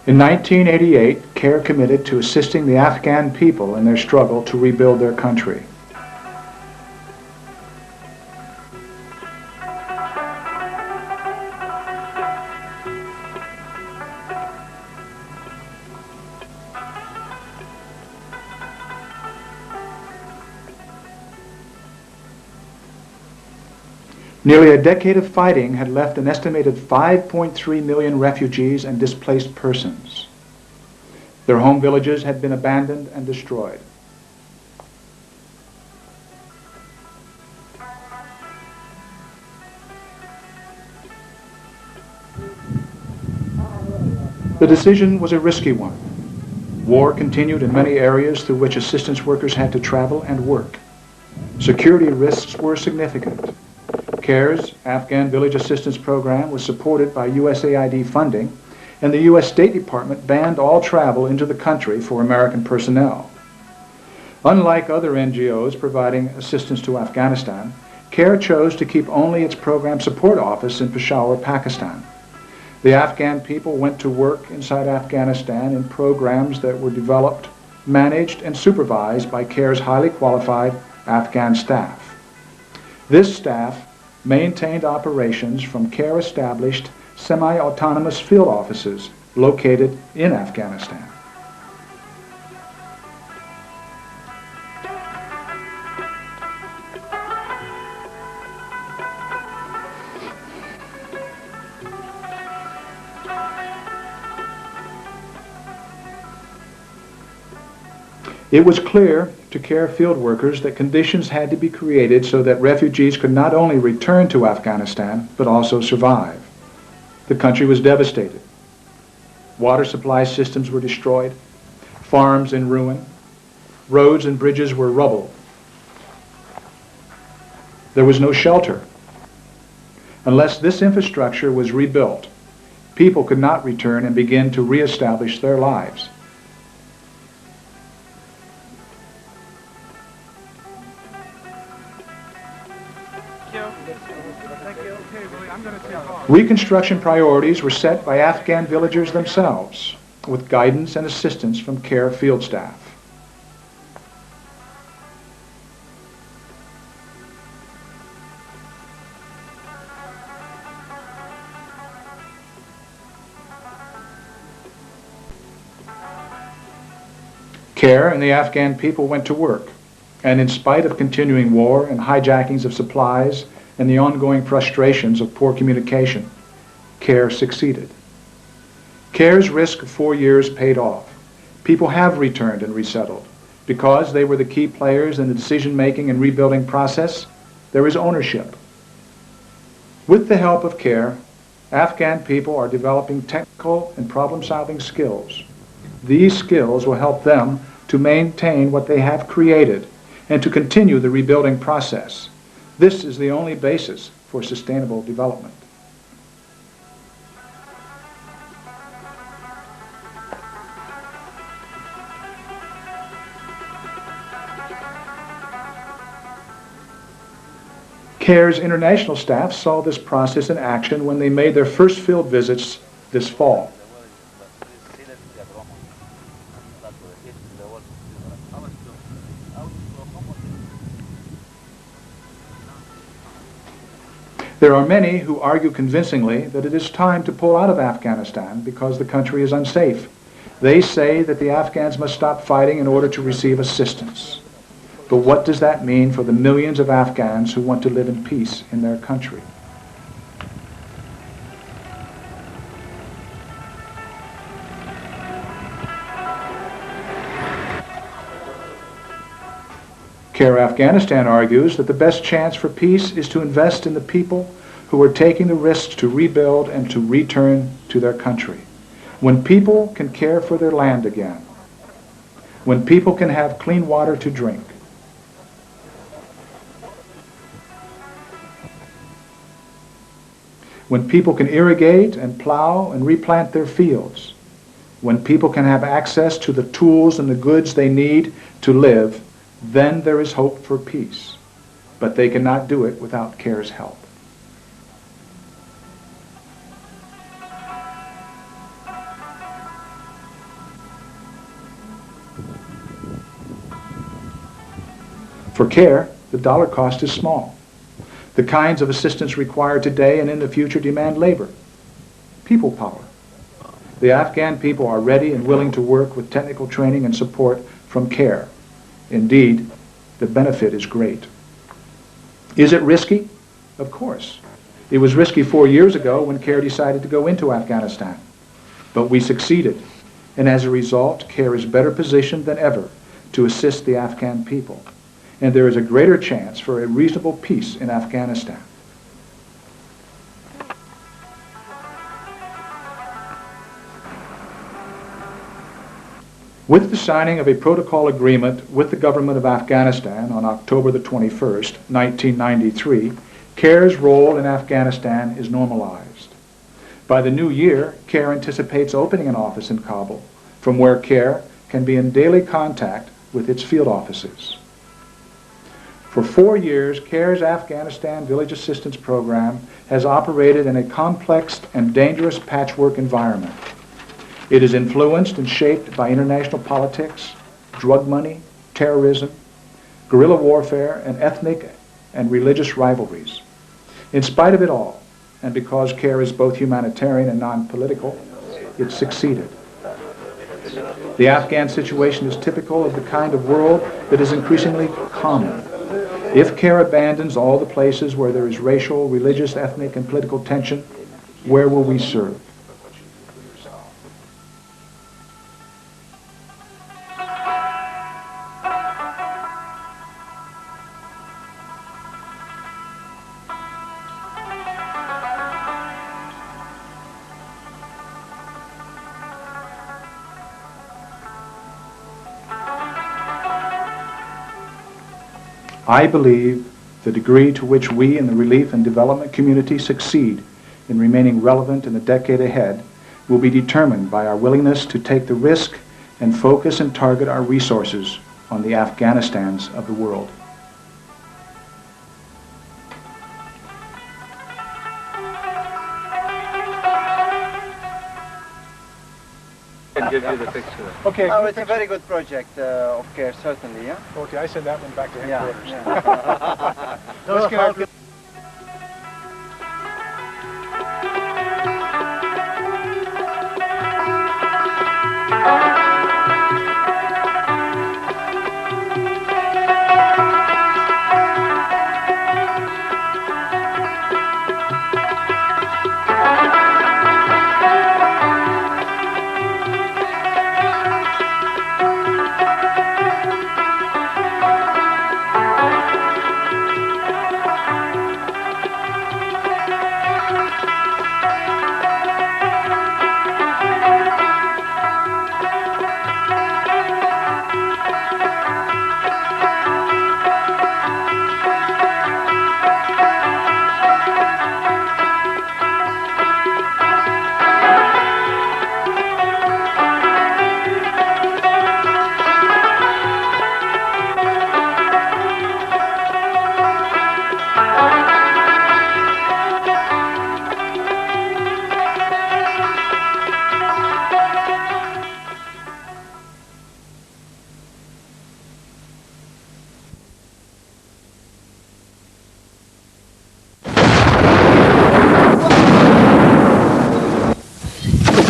In 1988, CARE committed to assisting the Afghan people in their struggle to rebuild their country. Nearly a decade of fighting had left an estimated 5.3 million refugees and displaced persons. Their home villages had been abandoned and destroyed. The decision was a risky one. War continued in many areas through which assistance workers had to travel and work. Security risks were significant. CARE's Afghan Village Assistance Program was supported by USAID funding, and the U.S. State Department banned all travel into the country for American personnel. Unlike other NGOs providing assistance to Afghanistan, CARE chose to keep only its program support office in Peshawar, Pakistan. The Afghan people went to work inside Afghanistan in programs that were developed, managed, and supervised by CARE's highly qualified Afghan staff. This staff maintained operations from CARE-established semi-autonomous field offices located in Afghanistan. It was clear to CARE field workers that conditions had to be created so that refugees could not only return to Afghanistan, but also survive. The country was devastated. Water supply systems were destroyed, farms in ruin, roads and bridges were rubble. There was no shelter. Unless this infrastructure was rebuilt, people could not return and begin to reestablish their lives. Reconstruction priorities were set by Afghan villagers themselves, with guidance and assistance from CARE field staff. CARE and the Afghan people went to work, and in spite of continuing war and hijackings of supplies and the ongoing frustrations of poor communication, CARE succeeded. CARE's risk of 4 years paid off. People have returned and resettled. Because they were the key players in the decision-making and rebuilding process, there is ownership. With the help of CARE, Afghan people are developing technical and problem-solving skills. These skills will help them to maintain what they have created and to continue the rebuilding process. This is the only basis for sustainable development. CARE's international staff saw this process in action when they made their first field visits this fall. There are many who argue convincingly that it is time to pull out of Afghanistan because the country is unsafe. They say that the Afghans must stop fighting in order to receive assistance. But what does that mean for the millions of Afghans who want to live in peace in their country? CARE Afghanistan argues that the best chance for peace is to invest in the people who are taking the risks to rebuild and to return to their country. When people can care for their land again, when people can have clean water to drink, when people can irrigate and plow and replant their fields, when people can have access to the tools and the goods they need to live, then there is hope for peace. But they cannot do it without CARE's help. For CARE, the dollar cost is small. The kinds of assistance required today and in the future demand labor, people power. The Afghan people are ready and willing to work with technical training and support from CARE. Indeed, the benefit is great. Is it risky? Of course. It was risky 4 years ago when CARE decided to go into Afghanistan. But we succeeded, and as a result, CARE is better positioned than ever to assist the Afghan people. And there is a greater chance for a reasonable peace in Afghanistan. With the signing of a protocol agreement with the government of Afghanistan on October the 21st, 1993, CARE's role in Afghanistan is normalized. By the new year, CARE anticipates opening an office in Kabul, from where CARE can be in daily contact with its field offices. For 4 years, CARE's Afghanistan Village Assistance Program has operated in a complex and dangerous patchwork environment. It is influenced and shaped by international politics, drug money, terrorism, guerrilla warfare, and ethnic and religious rivalries. In spite of it all, and because CARE is both humanitarian and non-political, it succeeded. The Afghan situation is typical of the kind of world that is increasingly common. If CARE abandons all the places where there is racial, religious, ethnic, and political tension, where will we serve? I believe the degree to which we in the relief and development community succeed in remaining relevant in the decade ahead will be determined by our willingness to take the risk and focus and target our resources on the Afghanistans of the world. Give you the picture. Okay. Oh, it's a very good project of CARE, certainly, yeah? Okay, I send that one back to headquarters. Yeah. Let's get our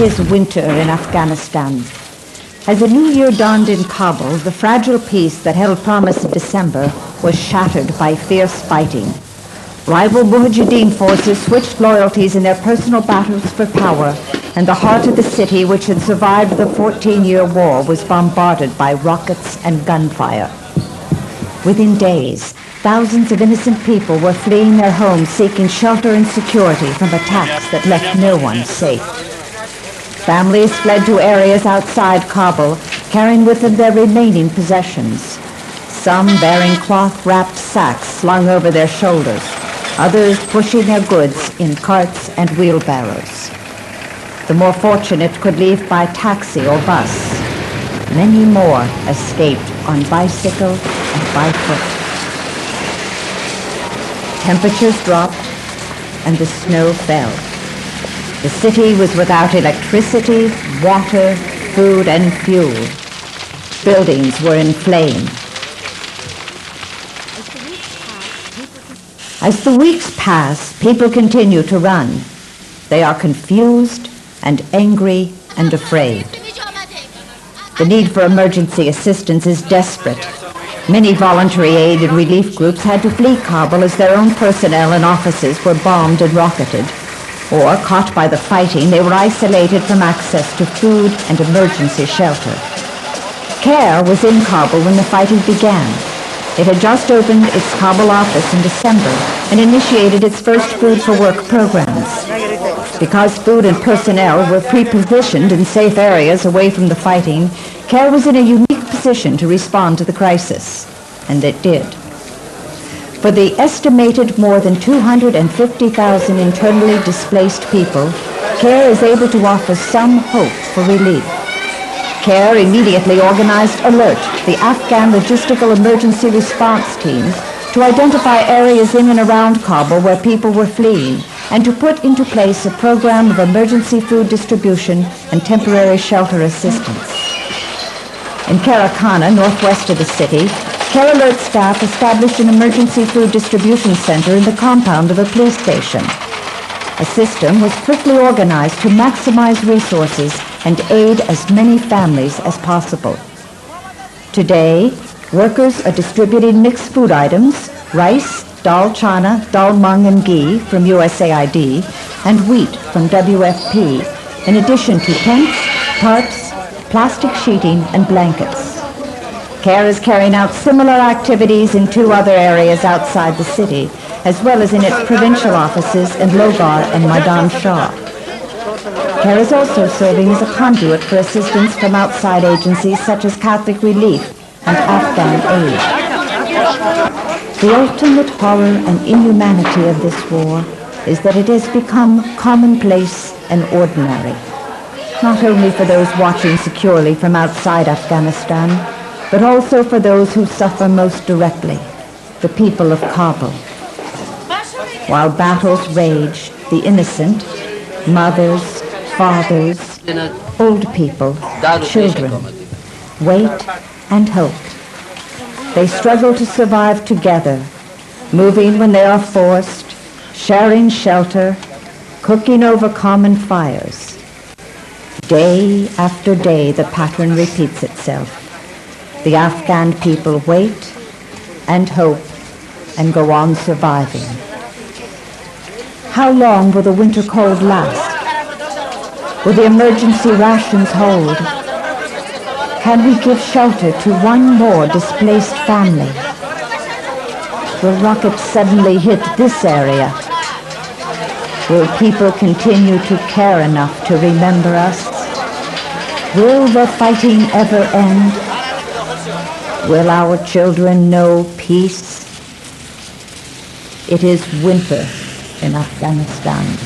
It is winter in Afghanistan. As the new year dawned in Kabul, the fragile peace that held promise in December was shattered by fierce fighting. Rival Mujahideen forces switched loyalties in their personal battles for power, and the heart of the city, which had survived the 14-year war, was bombarded by rockets and gunfire. Within days, thousands of innocent people were fleeing their homes, seeking shelter and security from attacks that left no one safe. Families fled to areas outside Kabul, carrying with them their remaining possessions. Some bearing cloth-wrapped sacks slung over their shoulders, others pushing their goods in carts and wheelbarrows. The more fortunate could leave by taxi or bus. Many more escaped on bicycle and by foot. Temperatures dropped and the snow fell. The city was without electricity, water, food, and fuel. Buildings were in flames. As the weeks pass, people continue to run. They are confused and angry and afraid. The need for emergency assistance is desperate. Many voluntary aid and relief groups had to flee Kabul as their own personnel and offices were bombed and rocketed. Or, caught by the fighting, they were isolated from access to food and emergency shelter. CARE was in Kabul when the fighting began. It had just opened its Kabul office in December and initiated its first Food for Work programs. Because food and personnel were pre-positioned in safe areas away from the fighting, CARE was in a unique position to respond to the crisis, and it did. For the estimated more than 250,000 internally displaced people, CARE is able to offer some hope for relief. CARE immediately organized ALERT, the Afghan Logistical Emergency Response Team, to identify areas in and around Kabul where people were fleeing, and to put into place a program of emergency food distribution and temporary shelter assistance. In Karakana, northwest of the city, CARE Alert staff established an emergency food distribution center in the compound of a police station. A system was quickly organized to maximize resources and aid as many families as possible. Today, workers are distributing mixed food items, rice, dal chana, dal mung and ghee from USAID, and wheat from WFP, in addition to tents, tarps, plastic sheeting, and blankets. CARE is carrying out similar activities in 2 other areas outside the city, as well as in its provincial offices in Logar and Maidan Shah. CARE is also serving as a conduit for assistance from outside agencies such as Catholic Relief and Afghan Aid. The ultimate horror and inhumanity of this war is that it has become commonplace and ordinary, not only for those watching securely from outside Afghanistan, but also for those who suffer most directly, the people of Kabul. While battles rage, the innocent, mothers, fathers, old people, children, wait and hope. They struggle to survive together, moving when they are forced, sharing shelter, cooking over common fires. Day after day, the pattern repeats itself. The Afghan people wait and hope and go on surviving. How long will the winter cold last? Will the emergency rations hold? Can we give shelter to one more displaced family? Will rockets suddenly hit this area? Will people continue to care enough to remember us? Will the fighting ever end? Will our children know peace? It is winter in Afghanistan.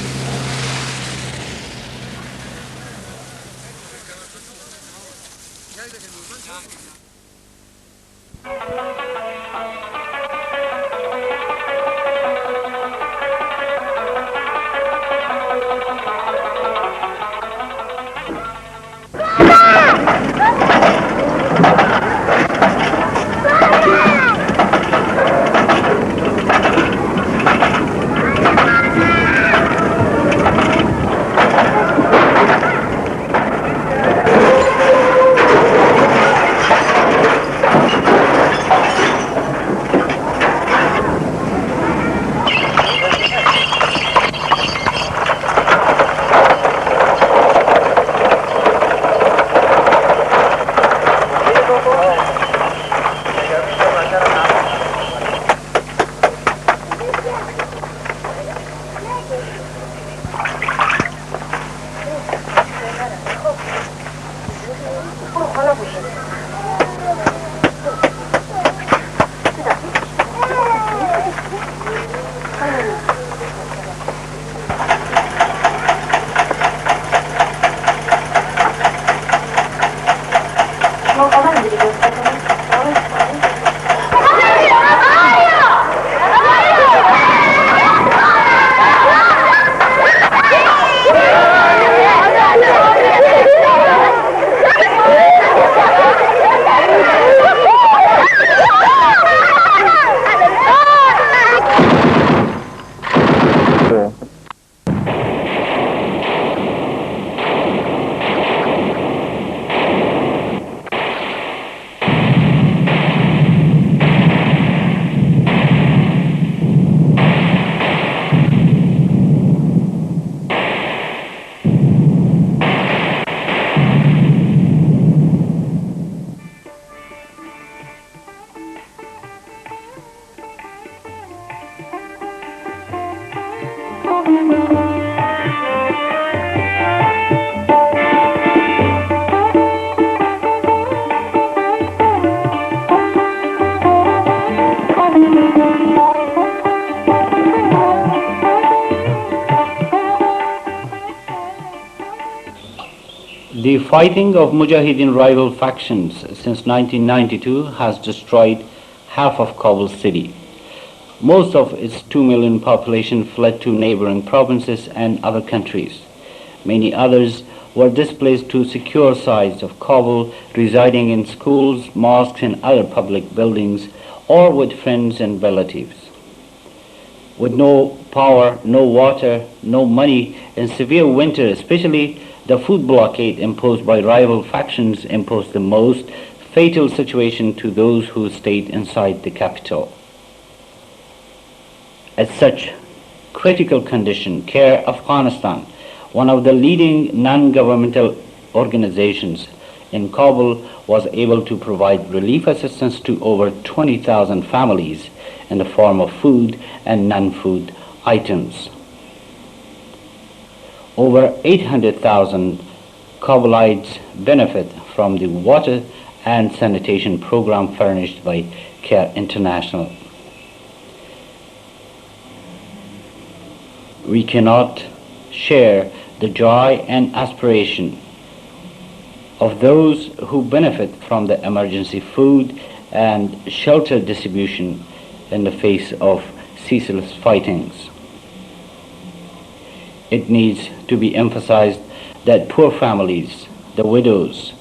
The fighting of Mujahideen rival factions since 1992 has destroyed half of Kabul city. Most of its 2 million population fled to neighboring provinces and other countries. Many others were displaced to secure sides of Kabul, residing in schools, mosques, and other public buildings, or with friends and relatives. With no power, no water, no money, and severe winter, especially the food blockade imposed by rival factions imposed the most fatal situation to those who stayed inside the capital. At such critical condition, CARE Afghanistan, one of the leading non-governmental organizations in Kabul, was able to provide relief assistance to over 20,000 families in the form of food and non-food items. Over 800,000 Kabulites benefit from the water and sanitation program furnished by CARE International. We cannot share the joy and aspiration of those who benefit from the emergency food and shelter distribution in the face of ceaseless fightings. It needs to be emphasized that poor families, the widows,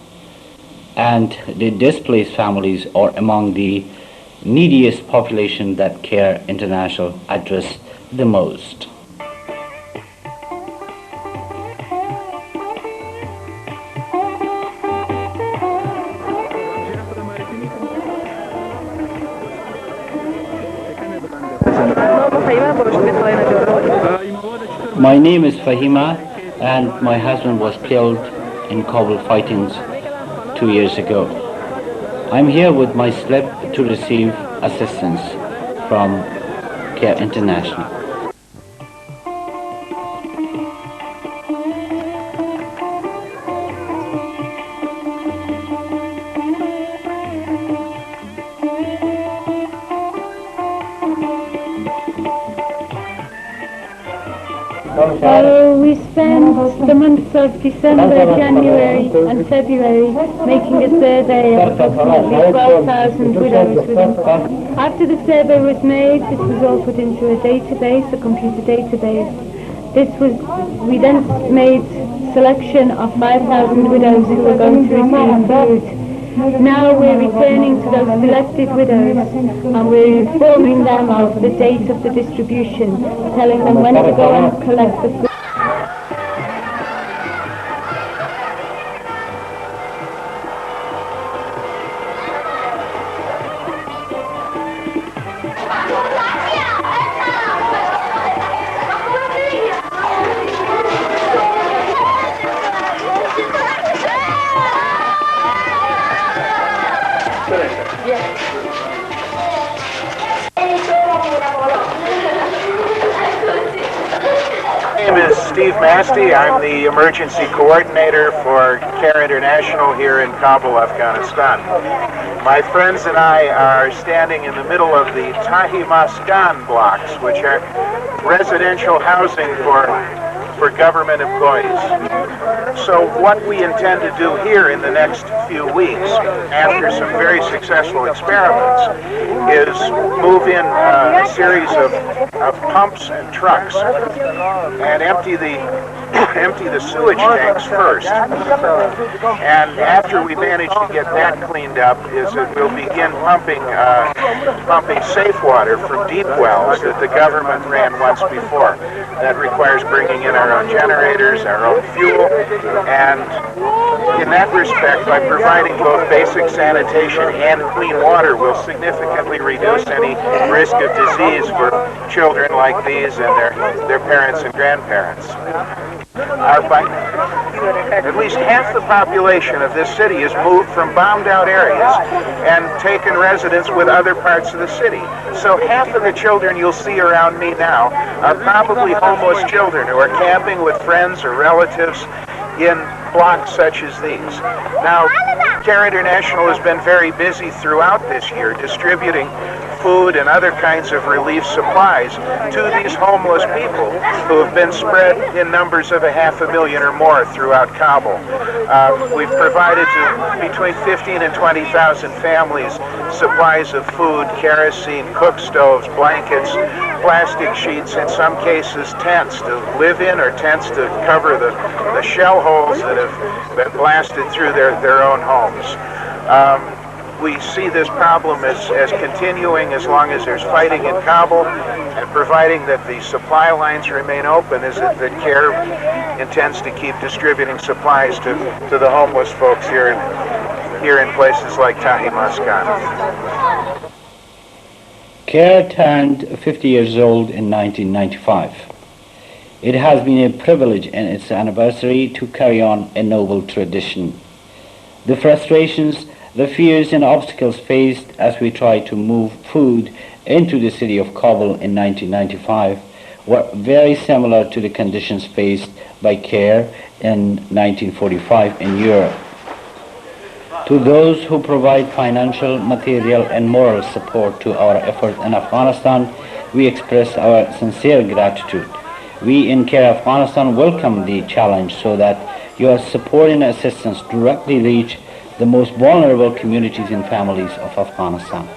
and the displaced families are among the neediest population that CARE International address the most. My name is Fahima, and my husband was killed in Kabul fightings 2 years ago. I'm here with my slip to receive assistance from CARE International. We spent the months of December, January and February making a survey of approximately 12,000 widows within. After the survey was made, this was all put into a database, a computer database. We then made selection of 5,000 widows who were going to receive food. Now we're returning to those selected widows and we're informing them of the date of the distribution, telling them when to go and collect the food. I'm the emergency coordinator for CARE International here in Kabul, Afghanistan. My friends and I are standing in the middle of the Tahi Maskan blocks, which are residential housing for government employees. So what we intend to do here in the next few weeks, after some very successful experiments, is move in a series of pumps and trucks and empty the sewage tanks first. And after we manage to get that cleaned up, we'll begin pumping safe water from deep wells that the government ran once before. That requires bringing in our own generators, our own fuel, and in that respect, by providing both basic sanitation and clean water, will significantly reduce any risk of disease for children like these and their parents and grandparents. are fighting. At least half the population of this city has moved from bombed out areas and taken residence with other parts of the city. So half of the children you'll see around me now are probably homeless children who are camping with friends or relatives in blocks such as these. Now, CARE International has been very busy throughout this year distributing food and other kinds of relief supplies to these homeless people who have been spread in numbers of 500,000 or more throughout Kabul. We've provided to between 15 and 20,000 families supplies of food, kerosene, cook stoves, blankets, plastic sheets, in some cases tents to live in or tents to cover the shell holes that have been blasted through their own homes. We see this problem as continuing as long as there's fighting in Kabul, and providing that the supply lines remain open, is that CARE intends to keep distributing supplies to the homeless folks here in places like Tahimaskan. CARE turned 50 years old in 1995. It has been a privilege in its anniversary to carry on a noble tradition. The frustrations, the fears and obstacles faced as we tried to move food into the city of Kabul in 1995 were very similar to the conditions faced by CARE in 1945 in Europe. To those who provide financial, material and moral support to our effort in Afghanistan, we express our sincere gratitude. We in CARE Afghanistan welcome the challenge so that your support and assistance directly reach the most vulnerable communities and families of Afghanistan.